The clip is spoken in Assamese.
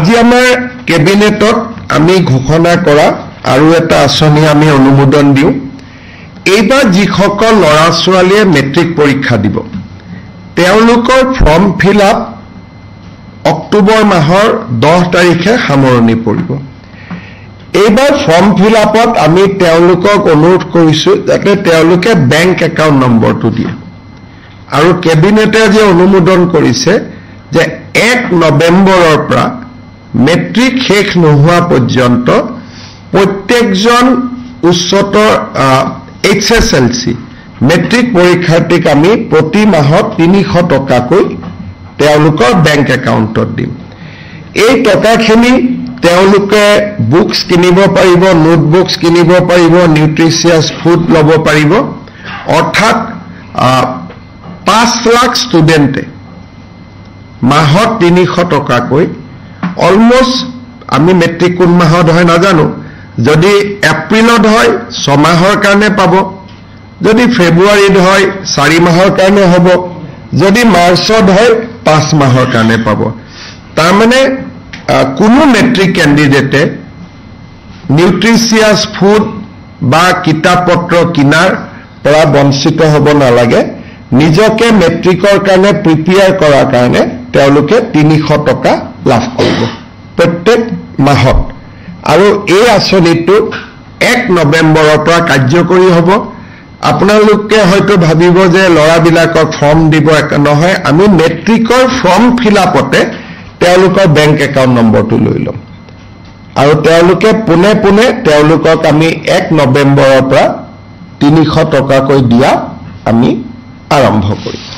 আজি আমাৰ কেবিনেটত আমি ঘোষণা কৰা আৰু এটা আঁচনি আমি অনুমোদন দিওঁ এইবাৰ যিসকল ল'ৰা ছোৱালীয়ে মেট্ৰিক পৰীক্ষা দিব তেওঁলোকৰ ফৰ্ম ফিল আপ অক্টোবৰ মাহৰ 10 তাৰিখে সামৰণি পৰিব এইবাৰ ফৰ্ম ফিল আপত আমি তেওঁলোকক অনুৰোধ কৰিছো যাতে তেওঁলোকে বেংক একাউণ্ট নম্বৰটো দিয়ে আৰু কেবিনেটে যে অনুমোদন কৰিছে যে 1 নৱেম্বৰৰ পৰা মেট্ৰিক শেষ নোহোৱা পৰ্যন্ত প্ৰত্যেকজন উচ্চতৰ HSLC মেট্ৰিক পৰীক্ষাৰ্থীক আমি প্ৰতি মাহত 300 টকাকৈ তেওঁলোকৰ বেংক একাউণ্টত দিম এই টকাখিনি তেওঁলোকে বুকস কিনিব পাৰিব নোটবুকস কিনিব পাৰিব নিউট্ৰিচিয়াছ ফুড ল'ব পাৰিব অৰ্থাৎ 5 লাখ ষ্টুডেণ্টে মাহত 300 টকাকৈ অলমোষ্ট আমি মেট্ৰিক কোন মাহত হয় নাজানো যদি এপ্ৰিলত হয় 6 মাহৰ কাৰণে পাব যদি ফেব্ৰুৱাৰীত হয় 4 মাহৰ কাৰণে হ'ব যদি মাৰ্চত হয় 5 মাহৰ কাৰণে পাব তাৰ মানে কোনো মেট্ৰিক ক্যান্ডিডেটে নিউট্ৰিচিয়াছ ফুড বা কিতাপ পত্ৰ কিনাৰ পৰা বঞ্চিত হ'ব নালাগে নিজকে মেট্ৰিকৰ কাৰণে প্ৰিপেয়াৰ কৰাৰ কাৰণে তেওঁলোকে 300 টকা লাভ কৰিব প্ৰত্যেক মাহত আৰু এই আঁচনিটো 1 নৱেম্বৰৰ পৰা কাৰ্যকৰী হ'ব আপোনালোকে হয়তো ভাবিব যে লৰাবিলাকক ফৰ্ম দিব নহয় আমি মেট্ৰিকৰ ফৰ্ম ফিল আপতে তেওঁলোকৰ বেংক একাউণ্ট নম্বৰটো লৈ লম আৰু তেওঁলোকে পুনে পুনে তেওঁলোকক আমি 1 নৱেম্বৰৰ পৰা 300 টকাকৈ দিয়া আমি আৰম্ভ কৰিম